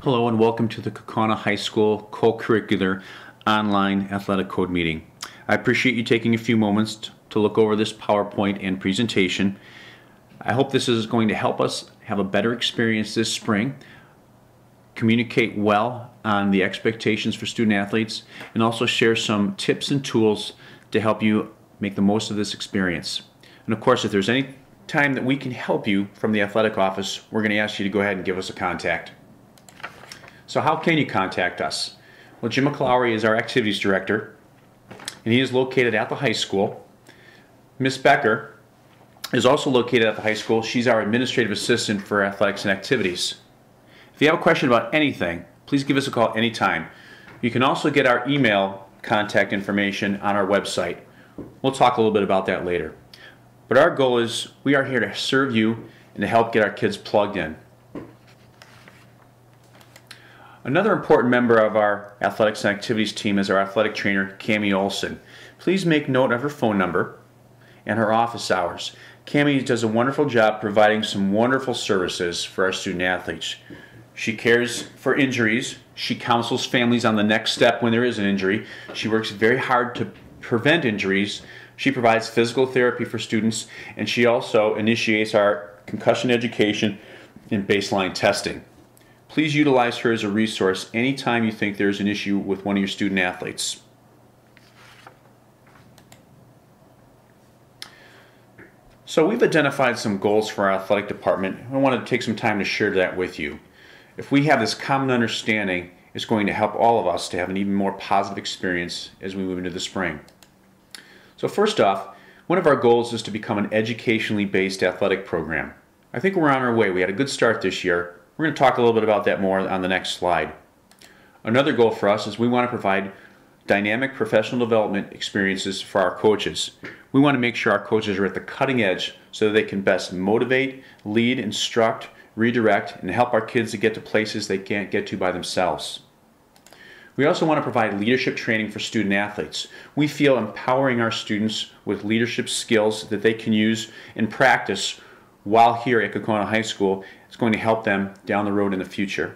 Hello and welcome to the Kaukauna High School co-curricular online athletic code meeting. I appreciate you taking a few moments to look over this PowerPoint and presentation. I hope this is going to help us have a better experience this spring, communicate well on the expectations for student athletes, and also share some tips and tools to help you make the most of this experience. And of course, if there's any time that we can help you from the athletic office, we're going to ask you to go ahead and give us a contact. So how can you contact us? Well, Jim McLaury is our activities director, and he is located at the high school. Miss Becker is also located at the high school. She's our administrative assistant for athletics and activities. If you have a question about anything, please give us a call anytime. You can also get our email contact information on our website. We'll talk a little bit about that later. But our goal is we are here to serve you and to help get our kids plugged in. Another important member of our athletics and activities team is our athletic trainer, Cammie Olson. Please make note of her phone number and her office hours. Cammie does a wonderful job providing some wonderful services for our student athletes. She cares for injuries. She counsels families on the next step when there is an injury. She works very hard to prevent injuries. She provides physical therapy for students, and she also initiates our concussion education and baseline testing. Please utilize her as a resource anytime you think there's an issue with one of your student athletes. So we've identified some goals for our athletic department. I want to take some time to share that with you. If we have this common understanding, it's going to help all of us to have an even more positive experience as we move into the spring. So first off, one of our goals is to become an educationally based athletic program. I think we're on our way. We had a good start this year. We're going to talk a little bit about that more on the next slide. Another goal for us is we want to provide dynamic professional development experiences for our coaches. We want to make sure our coaches are at the cutting edge so that they can best motivate, lead, instruct, redirect, and help our kids to get to places they can't get to by themselves. We also want to provide leadership training for student athletes. We feel empowering our students with leadership skills that they can use in practice while here at Kaukauna High School is going to help them down the road in the future.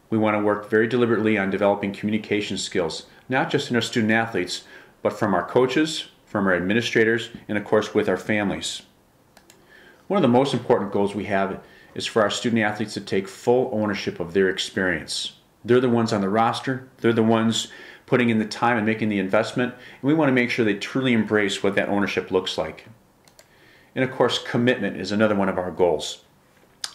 We want to work very deliberately on developing communication skills, not just in our student athletes, but from our coaches, from our administrators, and of course with our families. One of the most important goals we have is for our student athletes to take full ownership of their experience. They're the ones on the roster, they're the ones putting in the time and making the investment, and we want to make sure they truly embrace what that ownership looks like. And of course, commitment is another one of our goals.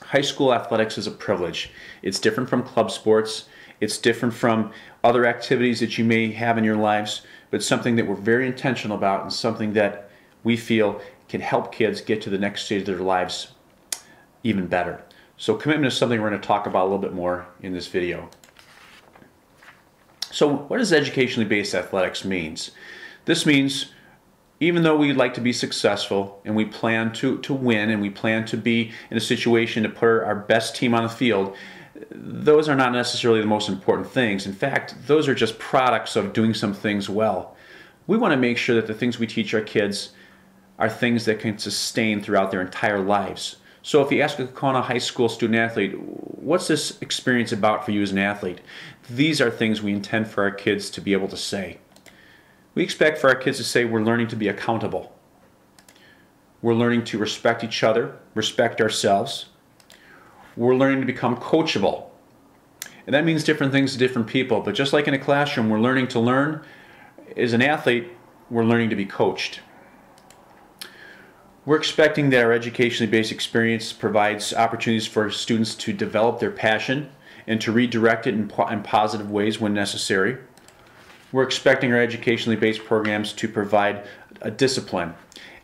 High school athletics is a privilege. It's different from club sports. It's different from other activities that you may have in your lives, but it's something that we're very intentional about and something that we feel can help kids get to the next stage of their lives even better. So commitment is something we're going to talk about a little bit more in this video. So what does educationally based athletics means? This means even though we'd like to be successful and we plan to win and we plan to be in a situation to put our best team on the field, those are not necessarily the most important things. In fact, those are just products of doing some things well. We want to make sure that the things we teach our kids are things that can sustain throughout their entire lives. So if you ask a Kaukauna High School student athlete, what's this experience about for you as an athlete? These are things we intend for our kids to be able to say. We expect for our kids to say we're learning to be accountable. We're learning to respect each other, respect ourselves. We're learning to become coachable. And that means different things to different people, but just like in a classroom, we're learning to learn. As an athlete, we're learning to be coached. We're expecting that our educationally based experience provides opportunities for students to develop their passion and to redirect it in positive ways when necessary. We're expecting our educationally based programs to provide a discipline.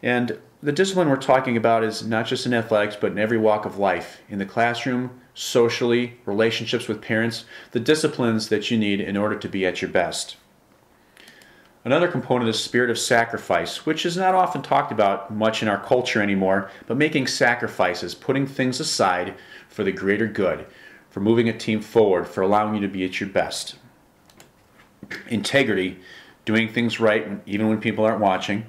And the discipline we're talking about is not just in athletics, but in every walk of life. In the classroom, socially, relationships with parents, the disciplines that you need in order to be at your best. Another component is spirit of sacrifice, which is not often talked about much in our culture anymore, but making sacrifices, putting things aside for the greater good, for moving a team forward, for allowing you to be at your best. Integrity, doing things right even when people aren't watching.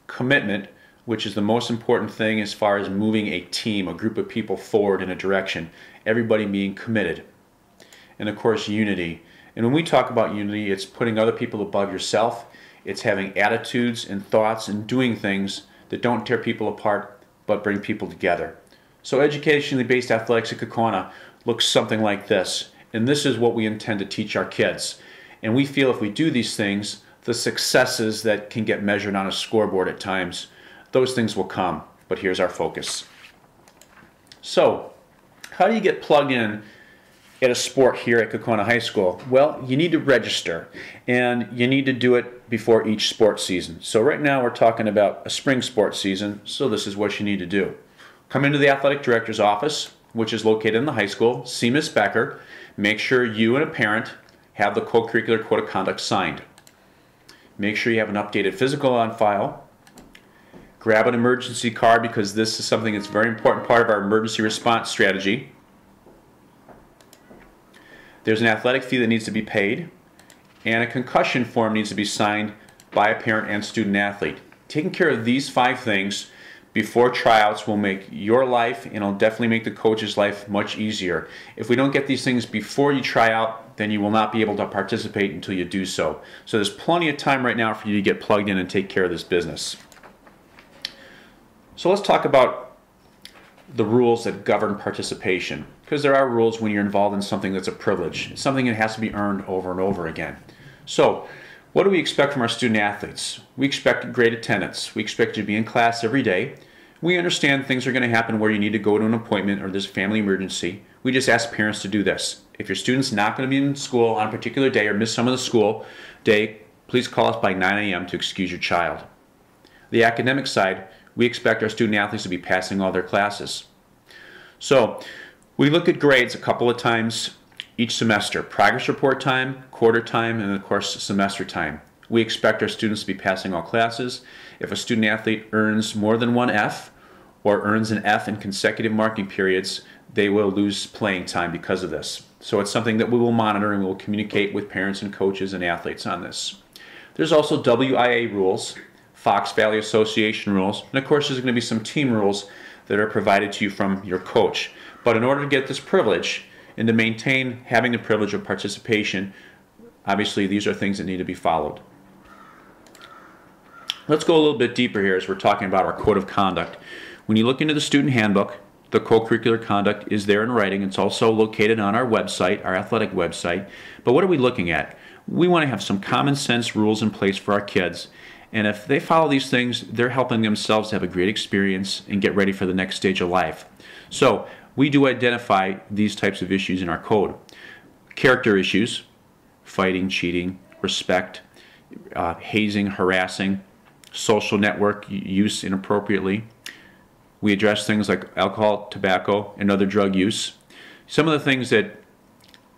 Commitment, which is the most important thing as far as moving a team, a group of people forward in a direction, everybody being committed. And of course, unity. And when we talk about unity, it's putting other people above yourself. It's having attitudes and thoughts and doing things that don't tear people apart, but bring people together. So educationally based athletics at Kaukauna looks something like this. And this is what we intend to teach our kids. And we feel if we do these things, the successes that can get measured on a scoreboard at times, those things will come. But here's our focus. So, how do you get plugged in at a sport here at Kaukauna High School? Well, you need to register, and you need to do it before each sports season. So right now we're talking about a spring sports season, so this is what you need to do. Come into the athletic director's office, which is located in the high school, see Ms. Becker, make sure you and a parent have the co-curricular code of conduct signed. Make sure you have an updated physical on file. Grab an emergency card because this is something that's a very important part of our emergency response strategy. There's an athletic fee that needs to be paid, and a concussion form needs to be signed by a parent and student athlete. Taking care of these 5 things before tryouts will make your life, and it'll definitely make the coach's life much easier. If we don't get these things before you try out, then you will not be able to participate until you do so. So there's plenty of time right now for you to get plugged in and take care of this business. So let's talk about the rules that govern participation, because there are rules when you're involved in something that's a privilege. It's something that has to be earned over and over again. So what do we expect from our student athletes? We expect great attendance. We expect you to be in class every day. We understand things are going to happen where you need to go to an appointment or there's a family emergency. We just ask parents to do this. If your student's not going to be in school on a particular day or miss some of the school day, please call us by 9 a.m. to excuse your child. The academic side, we expect our student athletes to be passing all their classes. So we look at grades a couple of times each semester: progress report time, quarter time, and of course semester time. We expect our students to be passing all classes. If a student athlete earns more than 1 F or earns an F in consecutive marking periods, they will lose playing time because of this. So it's something that we will monitor, and we will communicate with parents and coaches and athletes on this. There's also WIA rules, Fox Valley Association rules, and of course there's going to be some team rules that are provided to you from your coach. But in order to get this privilege and to maintain having the privilege of participation, obviously these are things that need to be followed. Let's go a little bit deeper here as we're talking about our code of conduct. When you look into the student handbook, the co-curricular conduct is there in writing. It's also located on our website, our athletic website. But what are we looking at? We want to have some common sense rules in place for our kids. And if they follow these things, they're helping themselves have a great experience and get ready for the next stage of life. So we do identify these types of issues in our code. Character issues: fighting, cheating, respect, hazing, harassing, social network use inappropriately. We address things like alcohol, tobacco, and other drug use. Some of the things that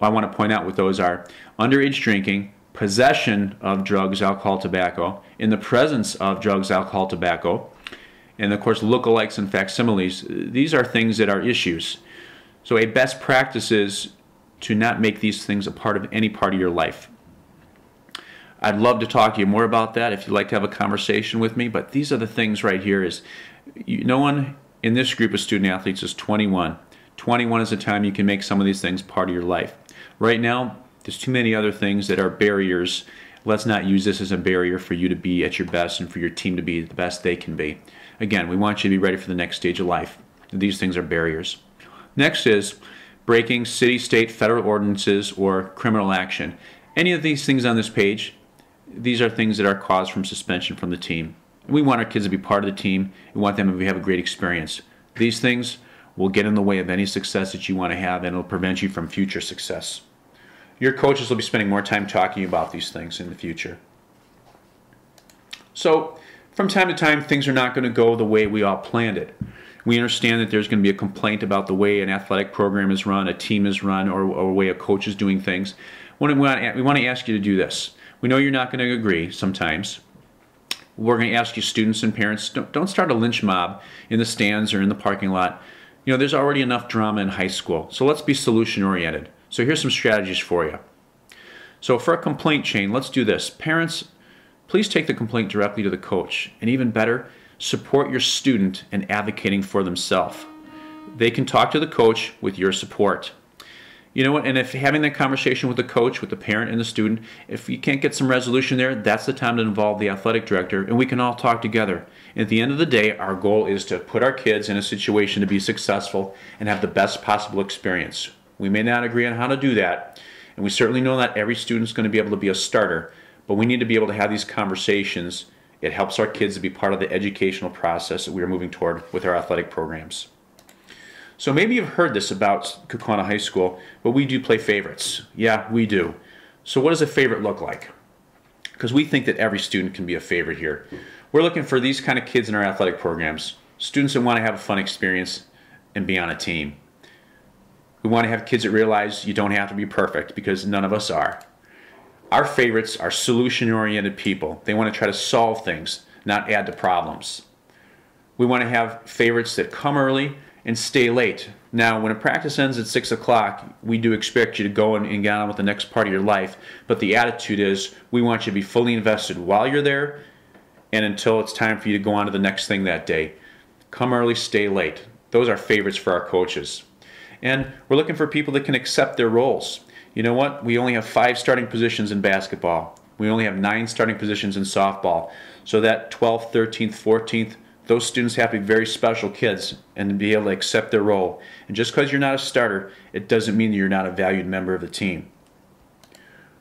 I want to point out with those are underage drinking, possession of drugs, alcohol, tobacco, in the presence of drugs, alcohol, tobacco, and of course lookalikes and facsimiles. These are things that are issues. So a best practice is to not make these things a part of any part of your life. I'd love to talk to you more about that if you'd like to have a conversation with me, but these are the things right here. Is no one in this group of student athletes is 21. 21 is the time you can make some of these things part of your life. Right now, there's too many other things that are barriers. Let's not use this as a barrier for you to be at your best and for your team to be the best they can be. Again, we want you to be ready for the next stage of life. These things are barriers. Next is breaking city, state, federal ordinances or criminal action. Any of these things on this page, these are things that are cause from suspension from the team. We want our kids to be part of the team. We want them to have a great experience. These things will get in the way of any success that you want to have, and it'll prevent you from future success. Your coaches will be spending more time talking about these things in the future. So, from time to time, things are not going to go the way we all planned it. We understand that there's going to be a complaint about the way an athletic program is run, a team is run, or a way a coach is doing things. We want to ask you to do this. We know you're not going to agree sometimes. We're going to ask you, students and parents, don't start a lynch mob in the stands or in the parking lot. You know, there's already enough drama in high school, so let's be solution-oriented. So here's some strategies for you. So for a complaint chain, let's do this. Parents, please take the complaint directly to the coach. And even better, Support your student in advocating for themselves. They can talk to the coach with your support. You know what, and if having that conversation with the coach, with the parent and the student, if you can't get some resolution there, that's the time to involve the athletic director, and we can all talk together. And at the end of the day, our goal is to put our kids in a situation to be successful and have the best possible experience. We may not agree on how to do that, and we certainly know not every student is going to be able to be a starter, but we need to be able to have these conversations. It helps our kids to be part of the educational process that we are moving toward with our athletic programs. So maybe you've heard this about Kaukauna High School, but we do play favorites. Yeah, we do. So what does a favorite look like? Because we think that every student can be a favorite here. We're looking for these kind of kids in our athletic programs. Students that want to have a fun experience and be on a team. We want to have kids that realize you don't have to be perfect, because none of us are. Our favorites are solution-oriented people. They want to try to solve things, not add to problems. We want to have favorites that come early and stay late. Now, when a practice ends at 6 o'clock, we do expect you to go and get on with the next part of your life, but the attitude is we want you to be fully invested while you're there and until it's time for you to go on to the next thing that day. Come early, stay late. Those are favorites for our coaches. And we're looking for people that can accept their roles. You know what? We only have 5 starting positions in basketball. We only have 9 starting positions in softball. So that 12th, 13th, 14th, those students have to be very special kids and to be able to accept their role. And just because you're not a starter, it doesn't mean that you're not a valued member of the team.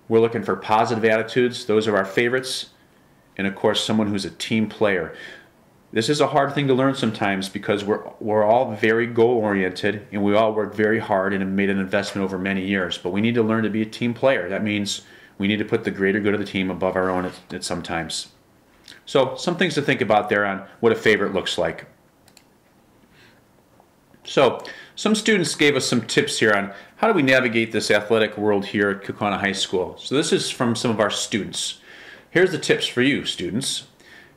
We're looking for positive attitudes. Those are our favorites. And of course, someone who's a team player. This is a hard thing to learn sometimes because we're all very goal-oriented and we all work very hard and have made an investment over many years. But we need to learn to be a team player. That means we need to put the greater good of the team above our own at sometimes. So some things to think about there on what a favorite looks like. So some students gave us some tips here on how do we navigate this athletic world here at Kaukauna High School. So this is from some of our students. Here's the tips for you, students.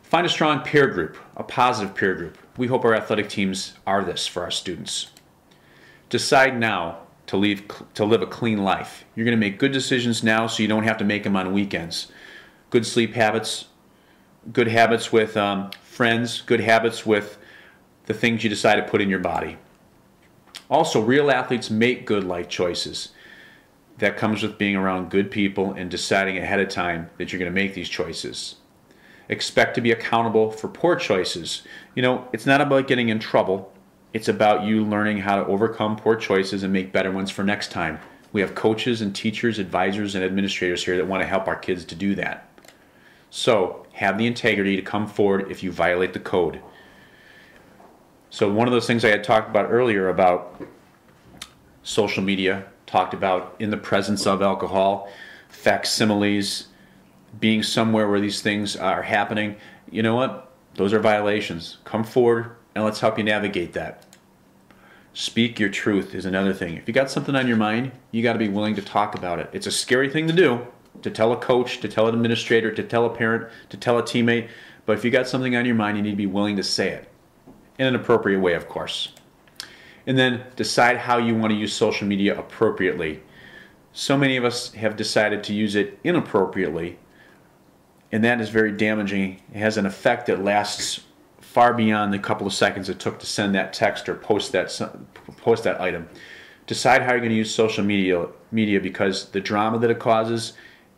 Find a strong peer group, a positive peer group. We hope our athletic teams are this for our students. Decide now to live a clean life. You're going to make good decisions now so you don't have to make them on weekends. Good sleep habits, good habits with friends, good habits with the things you decide to put in your body. Also, real athletes make good life choices. That comes with being around good people and deciding ahead of time that you're going to make these choices. Expect to be accountable for poor choices. You know, it's not about getting in trouble. It's about you learning how to overcome poor choices and make better ones for next time. We have coaches and teachers, advisors, and administrators here that want to help our kids to do that. So, have the integrity to come forward if you violate the code. So one of those things I had talked about earlier about social media, talked about in the presence of alcohol, facsimiles, being somewhere where these things are happening. You know what? Those are violations. Come forward and let's help you navigate that. Speak your truth is another thing. If you got something on your mind, you got to be willing to talk about it. It's a scary thing to do, to tell a coach, to tell an administrator, to tell a parent, to tell a teammate. But if you got something on your mind, you need to be willing to say it. In an appropriate way, of course. And then decide how you want to use social media appropriately. So many of us have decided to use it inappropriately, and that is very damaging. It has an effect that lasts far beyond the couple of seconds it took to send that text or post that item. Decide how you're going to use social media because the drama that it causes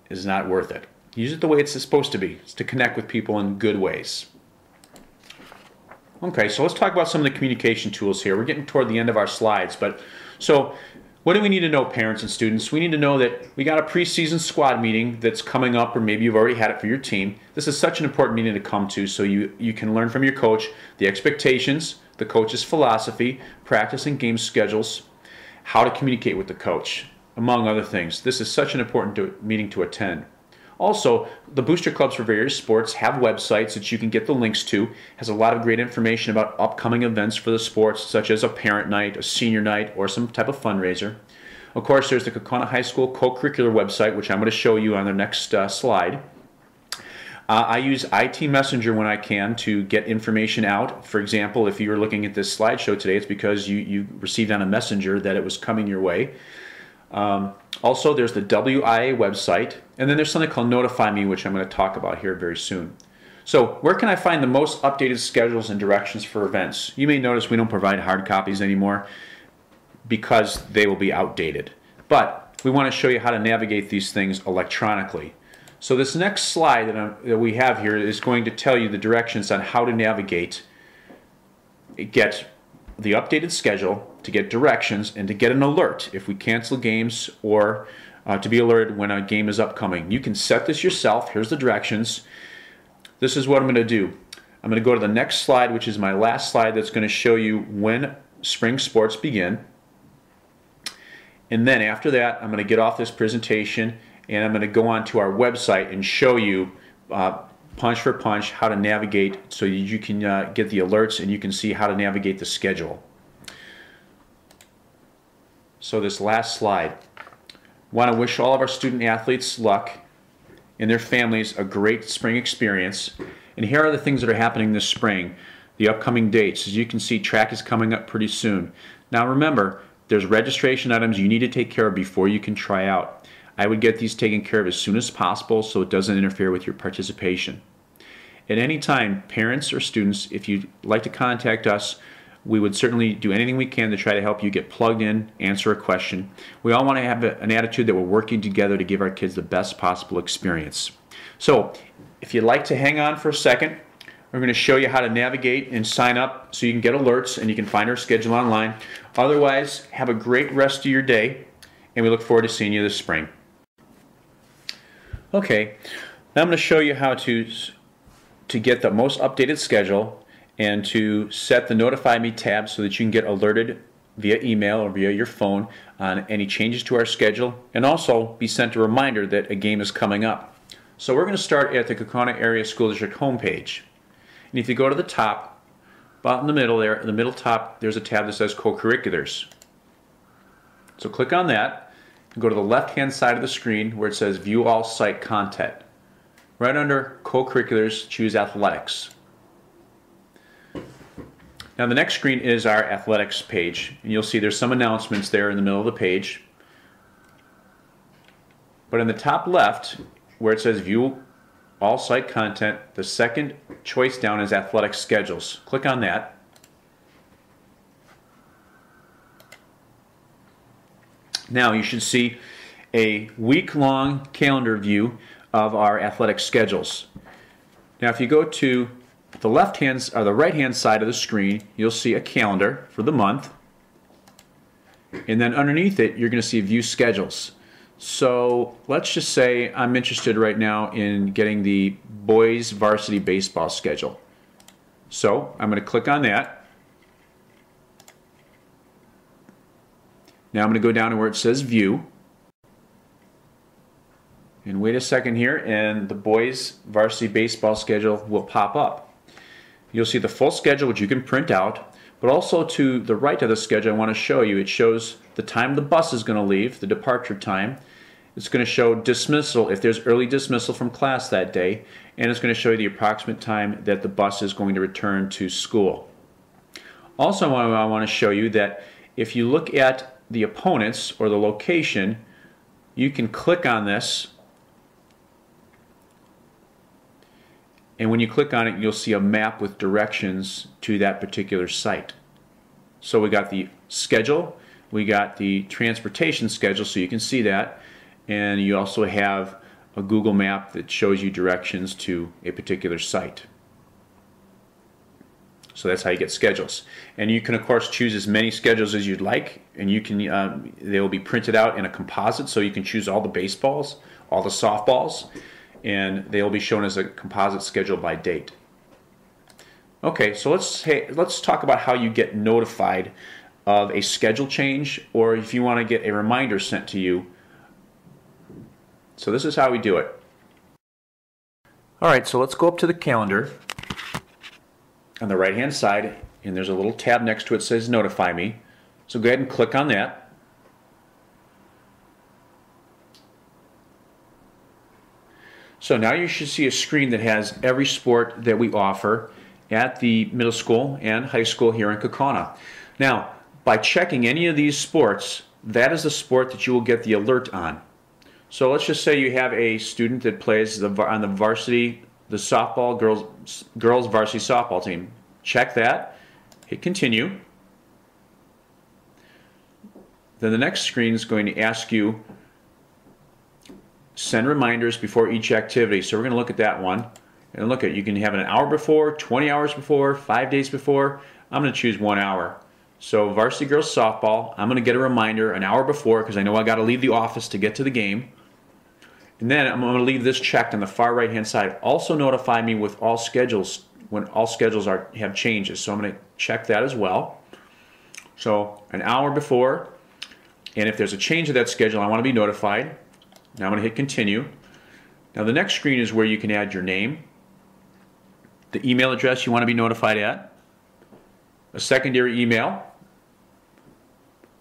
is not worth it. Use it the way it's supposed to be. It's to connect with people in good ways. Okay, so let's talk about some of the communication tools here. We're getting toward the end of our slides, but so what do we need to know, parents and students? We need to know that we got a preseason squad meeting that's coming up, or maybe you've already had it for your team. This is such an important meeting to come to so you can learn from your coach the expectations, the coach's philosophy, practice and game schedules, how to communicate with the coach, among other things. This is such an important meeting to attend. Also, the booster clubs for various sports have websites that you can get the links to. It has a lot of great information about upcoming events for the sports, such as a parent night, a senior night, or some type of fundraiser. Of course, there's the Kaukauna High School co-curricular website, which I'm going to show you on the next slide. I use IT Messenger when I can to get information out. For example, if you were looking at this slideshow today, it's because you received on a messenger that it was coming your way. Also, there's the WIA website, and then there's something called Notify Me, which I'm going to talk about here very soon. So where can I find the most updated schedules and directions for events? You may notice we don't provide hard copies anymore because they will be outdated. But we want to show you how to navigate these things electronically. So this next slide that we have here is going to tell you the directions on how to navigate, get the updated schedule, to get directions, and to get an alert if we cancel games, or to be alerted when a game is upcoming. You can set this yourself. Here's the directions. This is what I'm going to do. I'm going to go to the next slide, which is my last slide, that's going to show you when spring sports begin. And then after that, I'm going to get off this presentation and I'm going to go on to our website and show you punch for punch how to navigate, so you can get the alerts and you can see how to navigate the schedule. So this last slide. Want to wish all of our student athletes luck and their families a great spring experience. And here are the things that are happening this spring, the upcoming dates. As you can see, track is coming up pretty soon. Now remember, there's registration items you need to take care of before you can try out. I would get these taken care of as soon as possible so it doesn't interfere with your participation. At any time, parents or students, if you'd like to contact us, we would certainly do anything we can to try to help you get plugged in, answer a question. We all want to have an attitude that we're working together to give our kids the best possible experience. So, if you'd like to hang on for a second, we're going to show you how to navigate and sign up so you can get alerts and you can find our schedule online. Otherwise, have a great rest of your day, and we look forward to seeing you this spring. Okay, now I'm going to show you how to get the most updated schedule and to set the Notify Me tab so that you can get alerted via email or via your phone on any changes to our schedule, and also be sent a reminder that a game is coming up. So we're going to start at the Kaukauna Area School District homepage. And if you go to the top, about in the middle there, in the middle top, there's a tab that says Co-Curriculars. So click on that and go to the left-hand side of the screen where it says View All Site Content. Right under Co-Curriculars, choose Athletics. Now the next screen is our athletics page, and you'll see there's some announcements there in the middle of the page. But in the top left, where it says View All Site Content, the second choice down is Athletic Schedules. Click on that. Now you should see a week-long calendar view of our athletic schedules. Now if you go to the left-hand or the right-hand side of the screen, you'll see a calendar for the month, and then underneath it you're going to see View Schedules. So let's just say I'm interested right now in getting the boys varsity baseball schedule. So I'm going to click on that. Now I'm going to go down to where it says View, and wait a second here, and the boys varsity baseball schedule will pop up. You'll see the full schedule, which you can print out, but also to the right of the schedule I want to show you, it shows the time the bus is going to leave, the departure time. It's going to show dismissal, if there's early dismissal from class that day, and it's going to show you the approximate time that the bus is going to return to school. Also, I want to show you that if you look at the opponents or the location, you can click on this, and when you click on it, you'll see a map with directions to that particular site. So we got the schedule, we got the transportation schedule, so you can see that, and you also have a Google map that shows you directions to a particular site. So that's how you get schedules. And you can of course choose as many schedules as you'd like, and you can they will be printed out in a composite, so you can choose all the baseballs, all the softballs, and they'll be shown as a composite schedule by date. Okay, so let's talk about how you get notified of a schedule change, or if you want to get a reminder sent to you. So this is how we do it. Alright, so let's go up to the calendar on the right hand side, and there's a little tab next to it that says Notify Me. So go ahead and click on that. So now you should see a screen that has every sport that we offer at the middle school and high school here in Kaukauna. Now, by checking any of these sports, that is the sport that you will get the alert on. So let's just say you have a student that plays on the varsity the softball girls varsity softball team. Check that, hit continue. Then the next screen is going to ask you send reminders before each activity. So we're going to look at that one. And look at, you can have it an hour before, 20 hours before, 5 days before. I'm going to choose 1 hour. So varsity girls softball, I'm going to get a reminder an hour before because I know I got to leave the office to get to the game. And then I'm going to leave this checked on the far right hand side. Also notify me with all schedules when all schedules have changes. So I'm going to check that as well. So an hour before, and if there's a change to that schedule, I want to be notified. Now I'm going to hit continue. Now the next screen is where you can add your name, the email address you want to be notified at, a secondary email,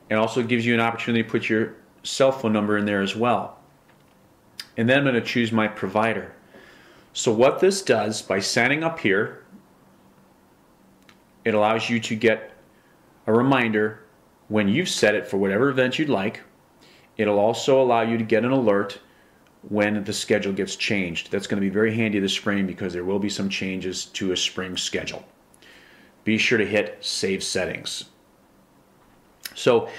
and also gives you an opportunity to put your cell phone number in there as well. And then I'm going to choose my provider. So what this does, by signing up here, it allows you to get a reminder when you've set it for whatever event you'd like. It'll also allow you to get an alert when the schedule gets changed. That's going to be very handy this spring because there will be some changes to a spring schedule. Be sure to hit Save Settings. So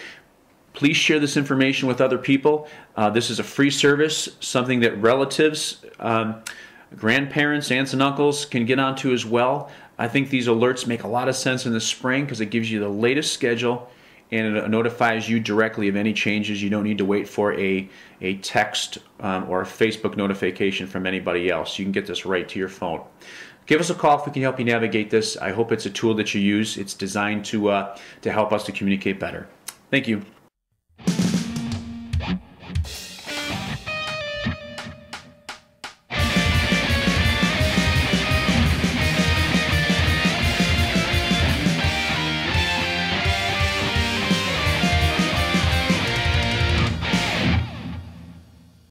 please share this information with other people. This is a free service, something that relatives, grandparents, aunts and uncles can get onto as well. I think these alerts make a lot of sense in the spring because it gives you the latest schedule and it notifies you directly of any changes. You don't need to wait for a text or a Facebook notification from anybody else. You can get this right to your phone. Give us a call if we can help you navigate this. I hope it's a tool that you use. It's designed to help us to communicate better. Thank you.